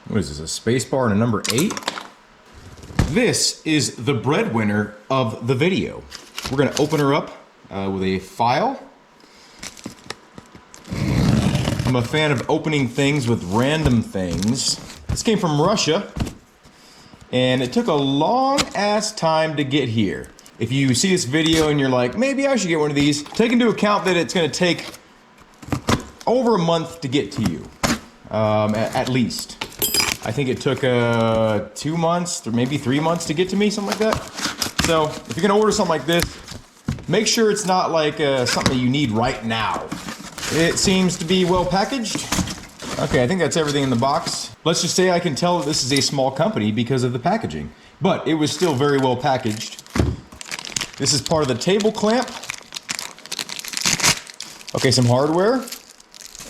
What is this, a space bar and a number 8? This is the breadwinner of the video. We're gonna open her up with a file. I'm a fan of opening things with random things. This came from Russia, and it took a long ass time to get here. If you see this video and you're like, maybe I should get one of these, take into account that it's gonna take over a month to get to you, at least. I think it took 2 months, or maybe 3 months to get to me, something like that. So if you're gonna order something like this, make sure it's not like something that you need right now. It seems to be well packaged. Okay, I think that's everything in the box. Let's just say I can tell that this is a small company because of the packaging, but it was still very well packaged. This is part of the table clamp. Okay, some hardware.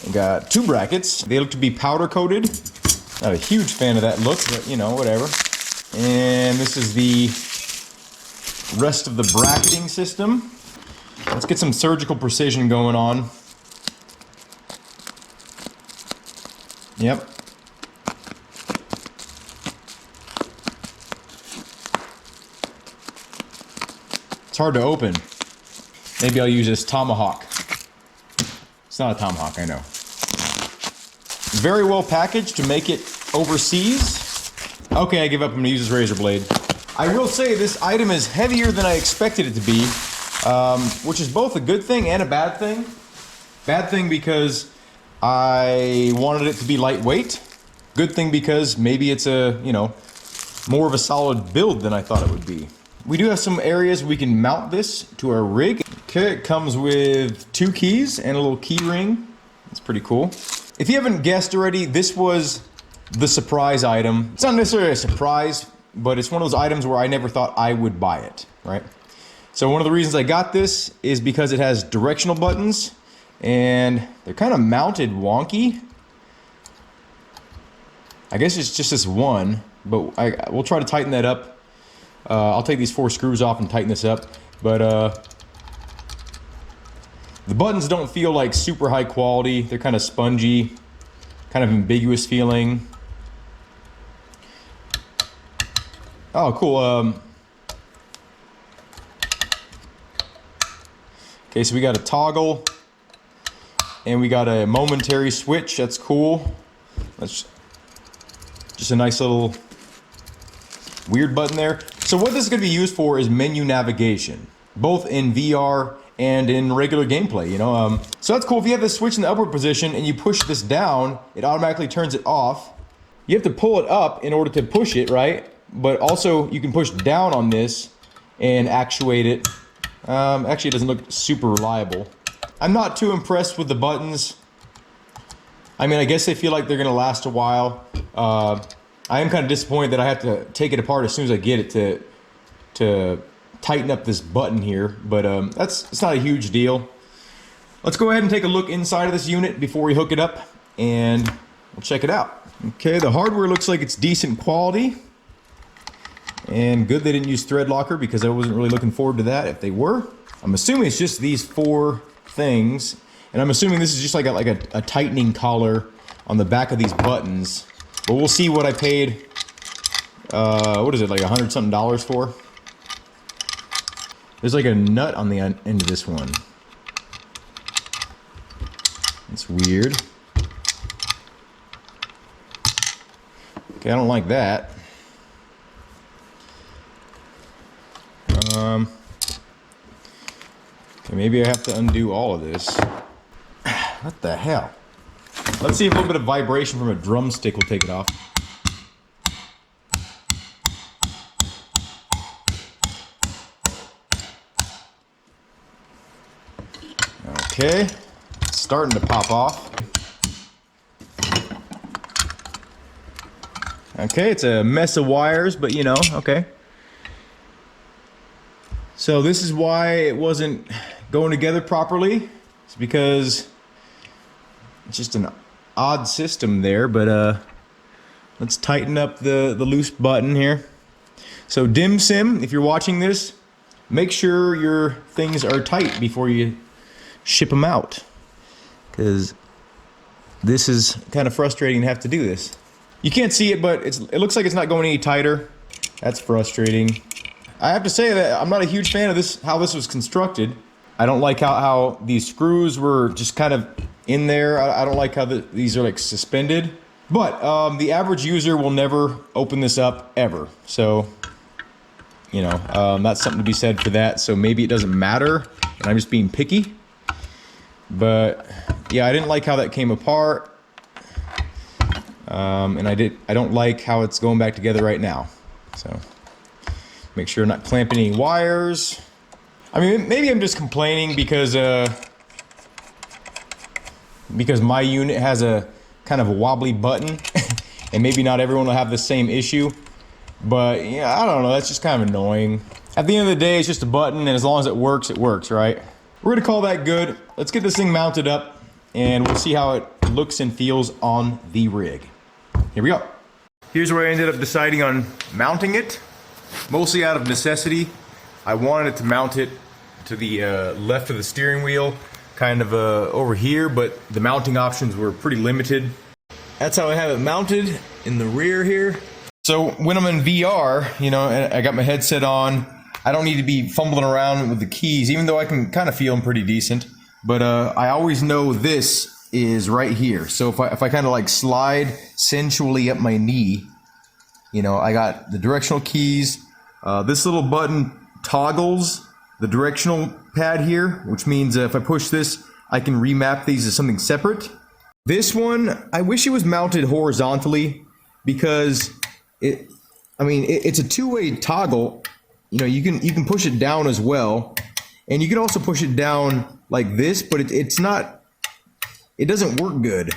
We got 2 brackets. They look to be powder coated. Not a huge fan of that look, but you know, whatever. And this is the rest of the bracketing system. Let's get some surgical precision going on. Yep. It's hard to open. Maybe I'll use this tomahawk. It's not a tomahawk, I know. Very well packaged to make it overseas. Okay, I give up. I'm gonna use this razor blade. I will say this item is heavier than I expected it to be, which is both a good thing and a bad thing. Bad thing because I wanted it to be lightweight. Good thing because maybe it's a, you know, more of a solid build than I thought it would be. We do have some areas we can mount this to our rig. Okay, it comes with 2 keys and a little key ring. That's pretty cool. If you haven't guessed already, this was the surprise item. It's not necessarily a surprise, but it's one of those items where I never thought I would buy it, right? So one of the reasons I got this is because it has directional buttons, and they're kind of mounted wonky. I guess it's just this one, but we'll try to tighten that up. I'll take these 4 screws off and tighten this up, but the buttons don't feel like super high quality. They're kind of spongy, kind of ambiguous feeling. Oh, cool. Okay, so we got a toggle. And we got a momentary switch. That's cool. That's just a nice little weird button there. So what this is going to be used for is menu navigation, both in VR and in regular gameplay, you know. So that's cool. If you have this switch in the upward position and you push this down, it automatically turns it off. You have to pull it up in order to push it, right? But also you can push down on this and actuate it. Actually, it doesn't look super reliable. I'm not too impressed with the buttons. I mean, I guess they feel like they're gonna last a while. I am kind of disappointed that I have to take it apart as soon as I get it to tighten up this button here, but it's not a huge deal. Let's go ahead and take a look inside of this unit before we hook it up, and we'll check it out. Okay, the hardware looks like it's decent quality, and good they didn't use thread locker because I wasn't really looking forward to that if they were. I'm assuming it's just these 4 things, and I'm assuming this is just like a tightening collar on the back of these buttons, but we'll see what I paid what is it, like $100-something for. There's like a nut on the end of this one. It's weird. Okay, I don't like that. Okay, maybe I have to undo all of this. What the hell? Let's see if a little bit of vibration from a drumstick will take it off. Okay, it's starting to pop off. Okay, it's a mess of wires, but you know, okay. So this is why it wasn't going together properly. It's because it's just an odd system there, but let's tighten up the loose button here. So DimSim, if you're watching this, make sure your things are tight before you ship them out, because this is kind of frustrating to have to do this. You can't see it, but it looks like it's not going any tighter. That's frustrating. I have to say that I'm not a huge fan of this, how this was constructed. I don't like how these screws were just kind of in there. I don't like how these are like suspended. But the average user will never open this up ever. So, you know, that's something to be said for that. So maybe it doesn't matter, and I'm just being picky. But yeah, I didn't like how that came apart. And I don't like how it's going back together right now. So make sure I'm not clamping any wires. I mean, maybe I'm just complaining because my unit has a kind of a wobbly button, and maybe not everyone will have the same issue. But yeah, I don't know. That's just kind of annoying. At the end of the day, it's just a button, and as long as it works, right? We're gonna call that good. Let's get this thing mounted up, and we'll see how it looks and feels on the rig. Here we go. Here's where I ended up deciding on mounting it, mostly out of necessity. I wanted to mount it to the left of the steering wheel, kind of over here, but the mounting options were pretty limited. That's how I have it mounted in the rear here. So when I'm in VR, you know, and I got my headset on, I don't need to be fumbling around with the keys, even though I can kind of feel them pretty decent. But I always know this is right here. So if I kind of like slide sensually up my knee, you know, I got the directional keys. This little button toggles the directional pad here, which means if I push this, I can remap these as something separate. This one, I wish it was mounted horizontally because it's a two-way toggle. You know, you can push it down as well, and you can also push it down like this, but it doesn't work good.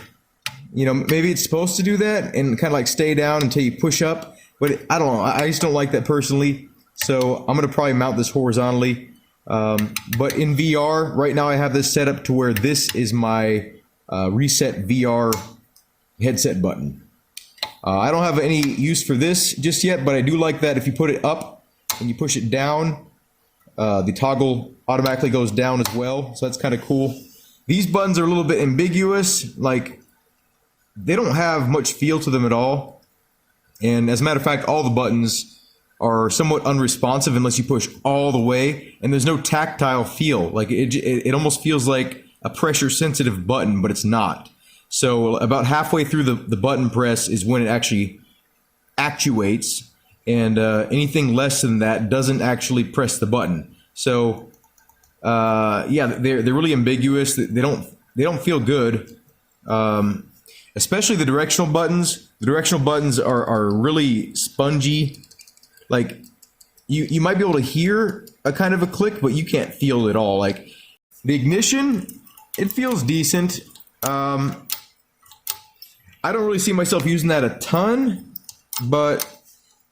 You know, maybe it's supposed to do that and kind of like stay down until you push up, but I don't know. I just don't like that personally. So I'm gonna probably mount this horizontally. But in VR, right now I have this set up to where this is my reset VR headset button. I don't have any use for this just yet, but I do like that if you put it up and you push it down, the toggle automatically goes down as well. So that's kind of cool. These buttons are a little bit ambiguous, like they don't have much feel to them at all. And as a matter of fact, all the buttons are somewhat unresponsive unless you push all the way, and there's no tactile feel. Like it almost feels like a pressure sensitive button, but it's not. So about halfway through the button press is when it actually actuates, and anything less than that doesn't actually press the button. So yeah, they're really ambiguous. They don't feel good. Especially the directional buttons. The directional buttons are really spongy. Like you might be able to hear a kind of a click, but you can't feel it at all. Like the ignition, it feels decent. I don't really see myself using that a ton, but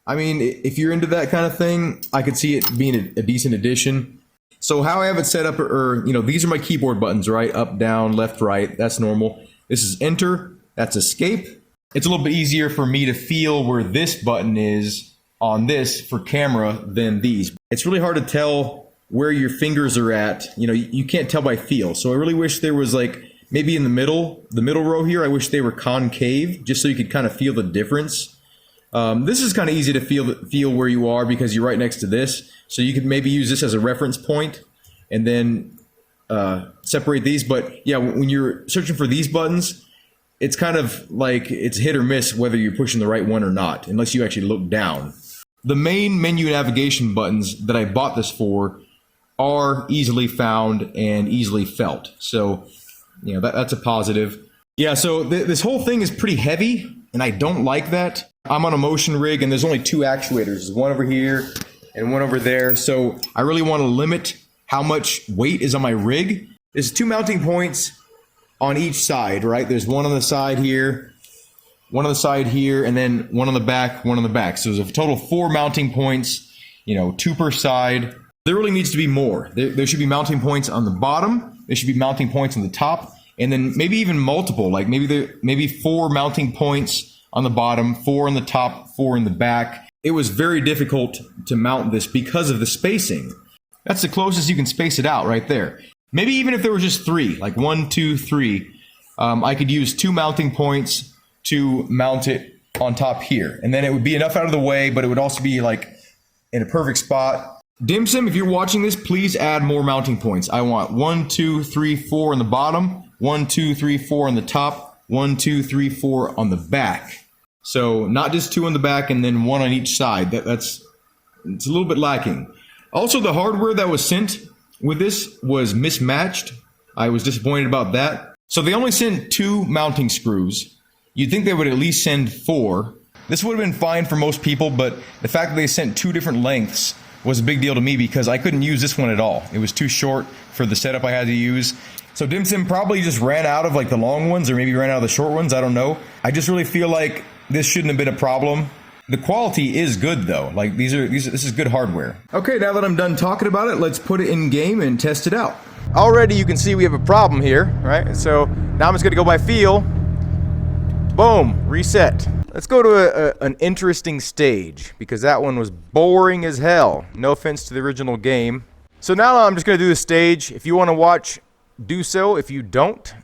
I mean, if you're into that kind of thing, I could see it being a decent addition. So how I have it set up, you know, these are my keyboard buttons, right? Up, down, left, right. That's normal. This is enter. That's escape. It's a little bit easier for me to feel where this button is on this for camera than these. It's really hard to tell where your fingers are at. You know, you can't tell by feel. So I really wish there was like maybe in the middle row here, I wish they were concave just so you could kind of feel the difference. This is kind of easy to feel where you are because you're right next to this. So you could maybe use this as a reference point and then separate these. But yeah, when you're searching for these buttons, it's kind of like it's hit or miss whether you're pushing the right one or not, unless you actually look down. The main menu navigation buttons that I bought this for are easily found and easily felt. So, you know, that's a positive. Yeah, so this whole thing is pretty heavy, and I don't like that. I'm on a motion rig, and there's only two actuators. There's one over here and one over there. So I really want to limit how much weight is on my rig. There's two mounting points on each side, right? There's one on the side here, one on the side here, and then one on the back, one on the back. So there's a total of 4 mounting points, you know, 2 per side. There really needs to be more. There should be mounting points on the bottom. There should be mounting points on the top, and then maybe even multiple, like maybe 4 mounting points on the bottom, 4 on the top, 4 in the back. It was very difficult to mount this because of the spacing. That's the closest you can space it out right there. Maybe even if there were just 3, like 1, 2, 3, I could use 2 mounting points to mount it on top here. And then it would be enough out of the way, but it would also be like in a perfect spot. DimSim, if you're watching this, please add more mounting points. I want 1, 2, 3, 4 on the bottom, 1, 2, 3, 4 on the top, 1, 2, 3, 4 on the back. So not just 2 on the back and then 1 on each side. It's a little bit lacking. Also, the hardware that was sent with this was mismatched. I was disappointed about that. So they only sent 2 mounting screws. You'd think they would at least send 4. This would have been fine for most people, but the fact that they sent 2 different lengths was a big deal to me because I couldn't use this one at all. It was too short for the setup I had to use. So DimSim probably just ran out of like the long ones or maybe ran out of the short ones. I don't know. I just really feel like this shouldn't have been a problem. The quality is good though. Like this is good hardware. Okay, now that I'm done talking about it, let's put it in game and test it out. Already you can see we have a problem here, right? So now I'm just gonna go by feel. Boom, reset. Let's go to an interesting stage because that one was boring as hell. No offense to the original game. So now I'm just gonna do the stage. If you wanna watch, do so. If you don't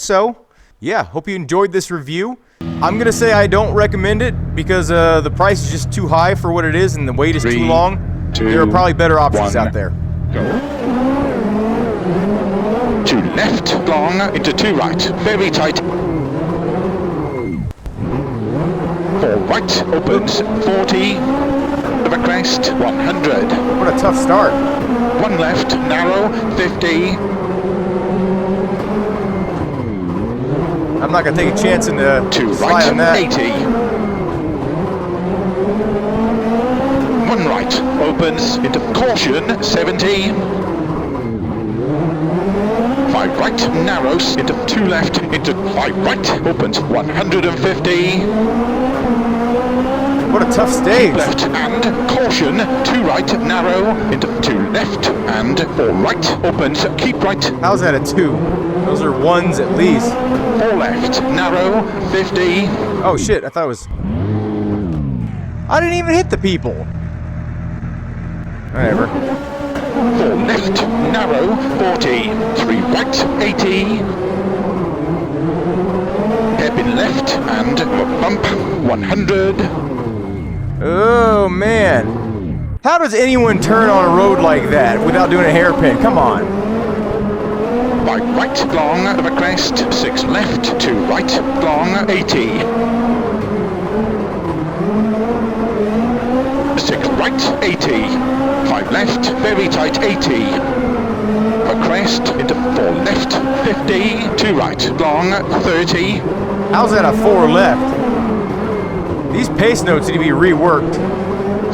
so. Yeah, hope you enjoyed this review. I'm gonna say I don't recommend it because the price is just too high for what it is and the wait is too long. There are probably better options out there. Go. 2 left, long, into 2 right, very tight. 4 right, opens, 40, of a crest, 100. What a tough start. 1 left, narrow, 50. I'm not gonna take a chance and 2 fly right, on that. 80. 1 right, opens, into caution, 70. 5 right, narrows, into 2 left, into 5 right, opens, 150. What a tough stage. 2 left and caution, 2 right, narrow, into 2 left and 4 right, opens, keep right. How's that a 2? Those are 1s at least. 4 left, narrow, 50. Oh shit, I thought it was... I didn't even hit the people. Whatever. 4 left, narrow, 40. 3 right, 80. Hairpin left and bump, 100. Oh man. How does anyone turn on a road like that without doing a hairpin? Come on. 5 right, long, of a crest, 6 left, 2 right, long, 80. 6 right, 80. 5 left, very tight, 80. A crest, into 4 left, 50. 2 right, long, 30. How's that a 4 left? These pace notes need to be reworked.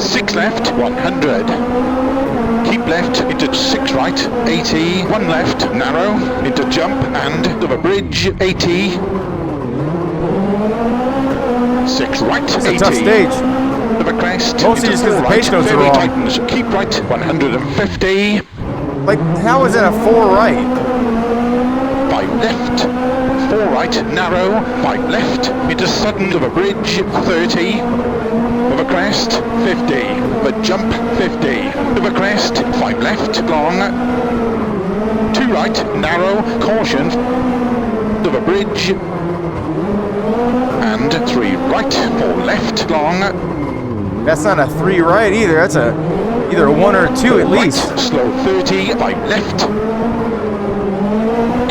6 left, 100. Keep left, into 6 right, 80. 1 left, narrow, into jump and over bridge, 80. 6 right, 80. It's a tough stage. Of a crest, Mostly just because the pace notes are very wrong. tightens. Keep right, 150. Like, how is that a 4 right? 5 left, 4 right, narrow, 5 left, into sudden of a bridge, 30. Of a crest, 50. Of a jump, 50. Of a crest, 5 left, long. 2 right, narrow, caution. Of a bridge. And 3 right, 4 left, long. That's not a 3 right either. That's either a 1 or a 2 at least. Slow 30, 5 left.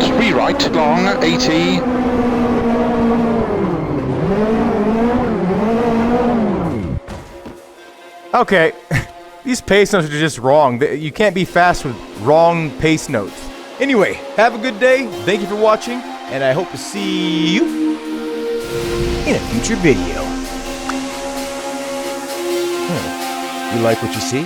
3 right, long, 80. Okay, these pace notes are just wrong. You can't be fast with wrong pace notes. Anyway, have a good day. Thank you for watching, and I hope to see you in a future video. You like what you see?